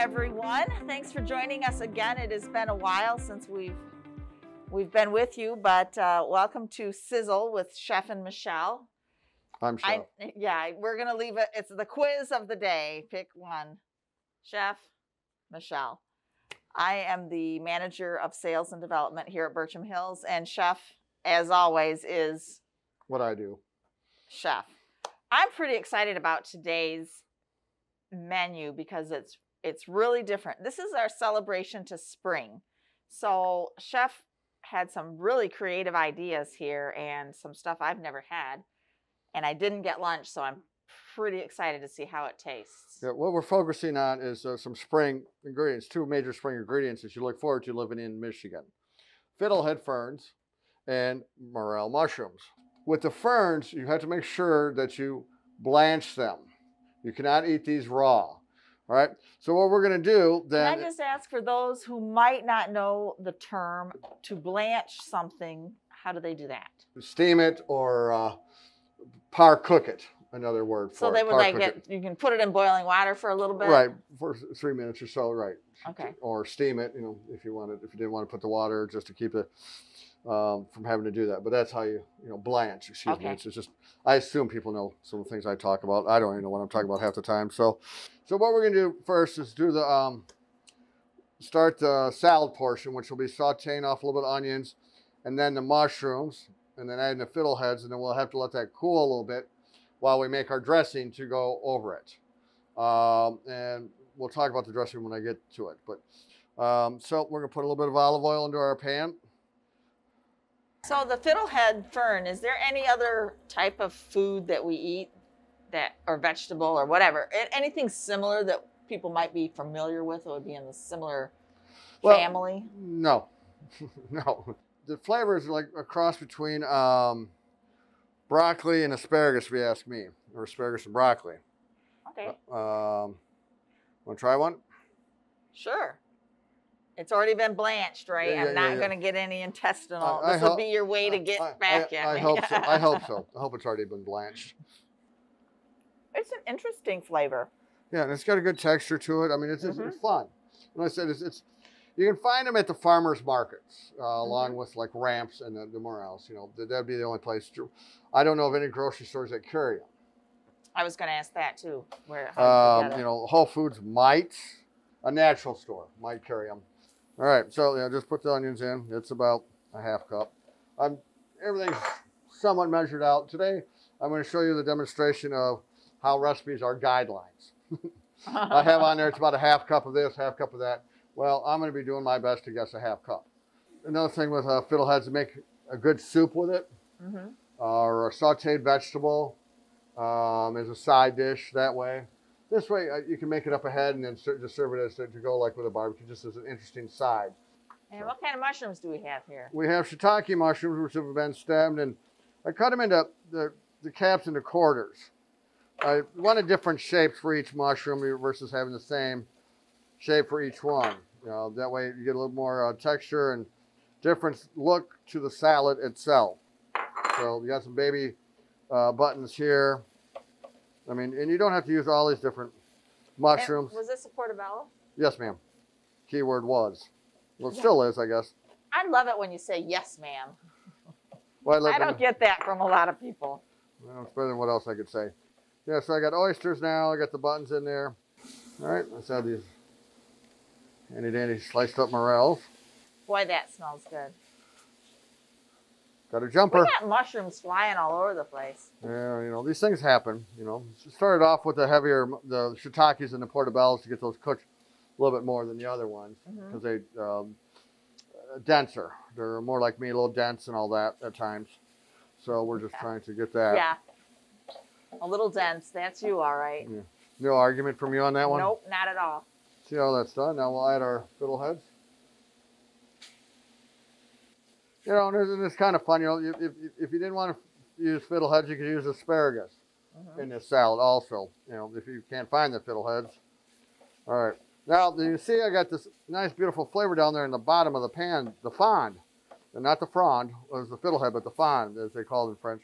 everyone. Thanks for joining us again. It has been a while since we've been with you, but welcome to Sizzle with Chef and Michelle. I'm Chef. Yeah, we're gonna leave it. It's the quiz of the day. Pick one. Chef, Michelle. I am the manager of sales and development here at Bircham Hills, and Chef, as always, is what I do. Chef. I'm pretty excited about today's menu because it's really different. This is our celebration to spring. So Chef had some really creative ideas here and some stuff I've never had. And I didn't get lunch, so I'm pretty excited to see how it tastes. Yeah, what we're focusing on is some spring ingredients, two major spring ingredients that you look forward to living in Michigan. Fiddlehead ferns and morel mushrooms. With the ferns, you have to make sure that you blanch them. You cannot eat these raw. All right. So what we're going to do then. Can I just ask for those who might not know the term to blanch something, how do they do that? Steam it or par cook it. Another word for so they would like it. You can put it in boiling water for a little bit. Right, for 3 minutes or so. Right. Okay. Or steam it. You know, if you wanted, if you didn't want to put the water, just to keep it from having to do that. But that's how you blanch. Excuse me. It's just I assume people know some of the things I talk about. I don't even know what I'm talking about half the time. So what we're gonna do first is do the start the salad portion, which will be sautéing off a little bit of onions, and then the mushrooms, and then adding the fiddleheads, and then we'll have to let that cool a little bit while we make our dressing to go over it. And we'll talk about the dressing when I get to it. But so we're gonna put a little bit of olive oil into our pan. So the fiddlehead fern, is there any other type of food that we eat that, or vegetable or whatever, anything similar that people might be familiar with or would be in the similar family? No, no. The flavor is like a cross between broccoli and asparagus, if you ask me, or asparagus and broccoli. Okay. Want to try one? Sure. It's already been blanched, right? I'm not going to get any intestinal. This will be your way to get back at me. I hope so. I hope so. I hope it's already been blanched. It's an interesting flavor. Yeah, and it's got a good texture to it. I mean, it's fun. And I said, it's you can find them at the farmers markets, along with like ramps and the morels. You know, that'd be the only place. I don't know of any grocery stores that carry them. I was going to ask that too. Where? Whole Foods might, a natural store might carry them. All right, so just put the onions in. It's about a half cup. Everything's somewhat measured out. Today, I'm going to show you the demonstration of how recipes are guidelines. I have on there, it's about a half cup of this, half cup of that. Well, I'm going to be doing my best to guess a half cup. Another thing with fiddleheads, to make a good soup with it, or a sauteed vegetable as a side dish that way. This way, you can make it up ahead and then just serve it as to go like with a barbecue, just as an interesting side. And what kind of mushrooms do we have here? We have shiitake mushrooms, which have been stemmed, and I cut them into the caps into quarters. I wanted different shapes for each mushroom versus having the same shape for each one. That way you get a little more texture and different look to the salad itself. So you got some baby buttons here. I mean, and you don't have to use all these different mushrooms. And was this a portobello? Yes, ma'am. Keyword was. Well, it still is, I guess. I love it when you say yes, ma'am. Well, I don't get that from a lot of people. Well, it's better than what else I could say. Yeah, so I got oysters now. I got the buttons in there. All right, let's have these handy dandy sliced up morels. Boy, that smells good. Got a jumper. We got mushrooms flying all over the place. Yeah, these things happen. Started off with the shiitakes and the portobellos to get those cooked a little bit more than the other ones because they denser. They're more like me, a little dense and all that at times. So we're just trying to get that. Yeah, a little dense. That's you, all right. Yeah. No argument from you on that one? Nope, not at all. See how that's done. Now we'll add our fiddleheads. And it's kind of fun. If you didn't want to use fiddleheads, you could use asparagus in this salad also. If you can't find the fiddleheads. All right. Now, you see I got this nice, beautiful flavor down there in the bottom of the pan, the fond. And not the frond, it was the fiddlehead, but the fond, as they call it in French,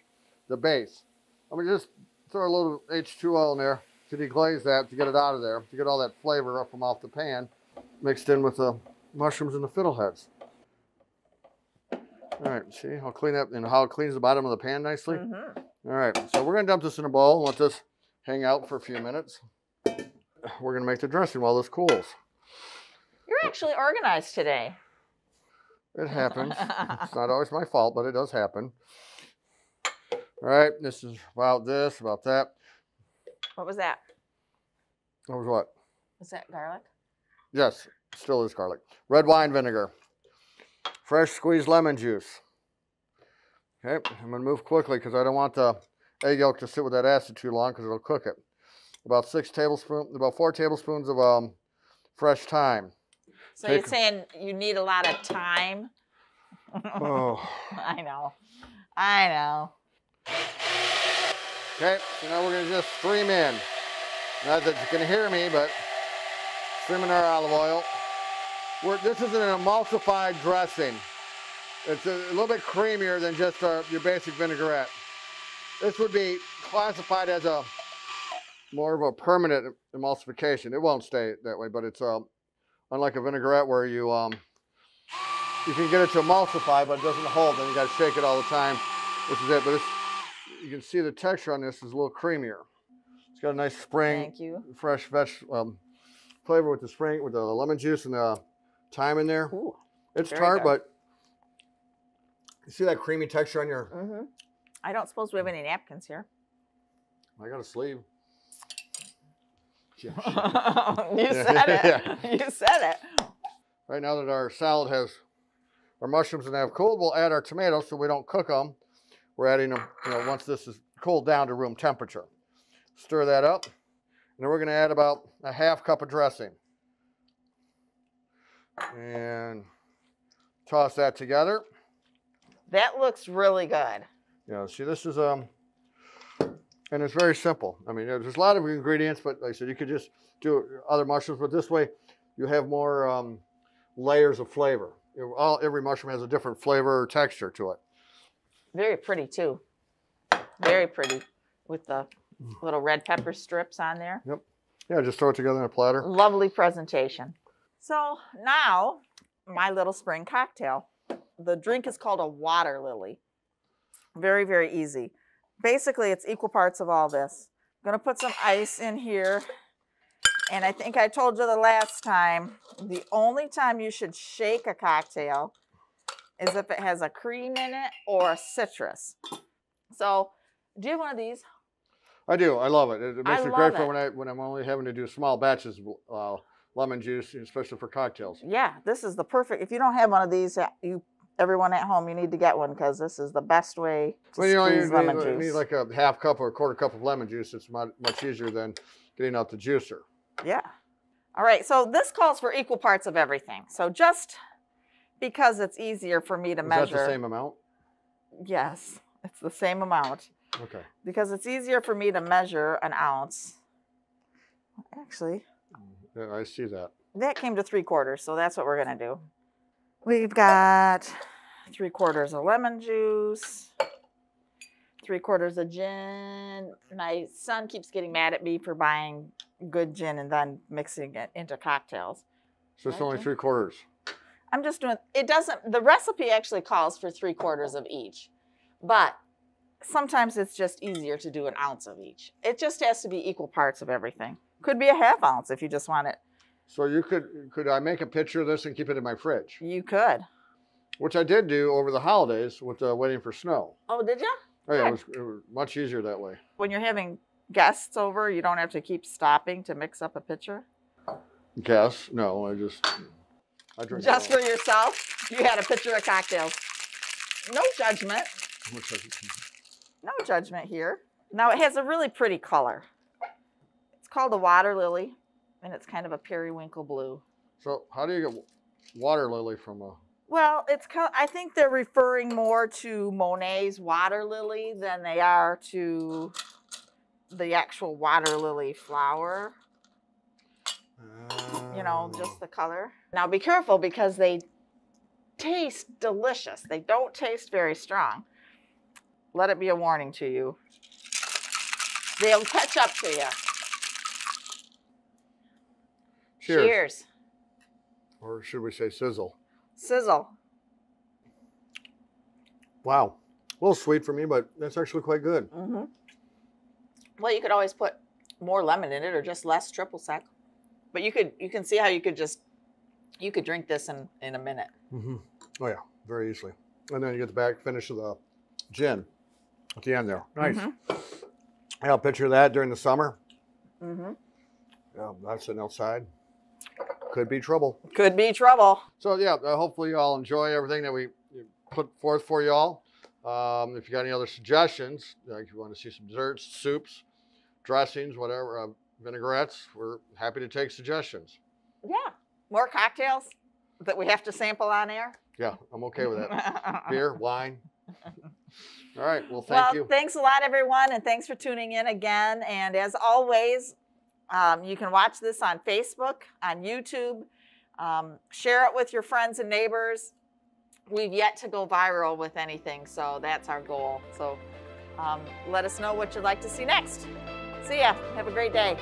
the base. I'm going to just throw a little H2O in there. to deglaze that, to get it out of there, to get all that flavor up from off the pan, mixed in with the mushrooms and the fiddleheads. All right, see how clean that, and how it cleans the bottom of the pan nicely? Mm-hmm. All right, so we're gonna dump this in a bowl and let this hang out for a few minutes. We're gonna make the dressing while this cools. You're actually organized today. It happens. It's not always my fault, but it does happen. All right, this is about this, about that. What was that? That was what? Was that garlic? Yes, still is garlic. Red wine vinegar. Fresh squeezed lemon juice. Okay, I'm gonna move quickly because I don't want the egg yolk to sit with that acid too long because it'll cook it. About 4 tablespoons of fresh thyme. So you're saying you need a lot of time? Oh. I know. I know. Okay, so now we're gonna just stream in. Not that you can hear me, but stream in our olive oil. This is an emulsified dressing. It's a little bit creamier than just your basic vinaigrette. This would be classified as a more of a permanent emulsification. It won't stay that way, but it's unlike a vinaigrette where you can get it to emulsify, but it doesn't hold. Then you got to shake it all the time. This is it. But you can see the texture on this is a little creamier. It's got a nice spring, fresh flavor with the lemon juice and the thyme in there. Ooh, it's tart, but you see that creamy texture on your. Mm-hmm. I don't suppose we have any napkins here. I got a sleeve. You said it. Yeah. You said it. Right now that our salad has our mushrooms and they have cooled, we'll add our tomatoes so we don't cook them. We're adding them, once this is cooled down to room temperature. Stir that up, and then we're going to add about a half cup of dressing, and toss that together. That looks really good. Yeah, see, this is and it's very simple. I mean, there's a lot of ingredients, but like I said, you could just do other mushrooms, but this way you have more layers of flavor. Every mushroom has a different flavor or texture to it. Very pretty too. Very pretty with the little red pepper strips on there. Yep. Yeah, just throw it together in a platter. Lovely presentation. So now, my little spring cocktail. The drink is called a water lily. Very, very easy. Basically, it's equal parts of all this. I'm going to put some ice in here. And I think I told you the last time, the only time you should shake a cocktail is if it has a cream in it or a citrus. So, do you have one of these? I do. I love it. It makes it great for when I'm only having to do small batches of lemon juice, especially for cocktails. Yeah, this is the perfect. If you don't have one of these, everyone at home, you need to get one because this is the best way to squeeze lemon juice. You need like a half cup or a quarter cup of lemon juice. It's much easier than getting out the juicer. Yeah. All right, so this calls for equal parts of everything. So just because it's easier for me to measure. Is that the same amount? Yes, it's the same amount. Okay. Because it's easier for me to measure an ounce. Actually. Yeah, I see that. That came to 3/4, so that's what we're going to do. We've got 3/4 of lemon juice, 3/4 of gin. My son keeps getting mad at me for buying good gin and then mixing it into cocktails. So it's only 3/4. I'm just doing, the recipe actually calls for 3/4 of each, but sometimes it's just easier to do an ounce of each. It just has to be equal parts of everything. Could be a half ounce if you just want it. So you could I make a picture of this and keep it in my fridge? You could. Which I did do over the holidays with waiting for snow. Oh, did you? Oh, yeah, it was much easier that way. When you're having guests over, you don't have to keep stopping to mix up a pitcher? Guests? No, I drink. Just for yourself? You had a pitcher of cocktails. No judgment. No judgment here. Now it has a really pretty color. It's called a water lily, and it's kind of a periwinkle blue. So how do you get water lily from a... Well, I think they're referring more to Monet's water lily than they are to the actual water lily flower. You know, just the color. Now be careful because they taste delicious. They don't taste very strong. Let it be a warning to you. They'll catch up to you. Cheers. Cheers. Or should we say sizzle? Sizzle. Wow. A little sweet for me, but that's actually quite good. Mm-hmm. Well, you could always put more lemon in it or just less triple sec. But you can see how you could drink this in a minute. Mm-hmm. Oh yeah, very easily. And then you get the back finish of the gin at the end there. Nice. Mm-hmm. Yeah, I'll picture that during the summer. Mm-hmm. Yeah, I'm sitting outside. Could be trouble. Could be trouble. So yeah, hopefully you all enjoy everything that we put forth for you all. If you got any other suggestions, like you want to see some desserts, soups, dressings, whatever, vinaigrettes, we're happy to take suggestions. Yeah. More cocktails that we have to sample on air? Yeah, I'm okay with that. Beer, wine. All right, well, thank you. Thanks a lot, everyone, and thanks for tuning in again. And as always, you can watch this on Facebook, on YouTube. Share it with your friends and neighbors. We've yet to go viral with anything, so that's our goal. So let us know what you'd like to see next. See ya. Have a great day.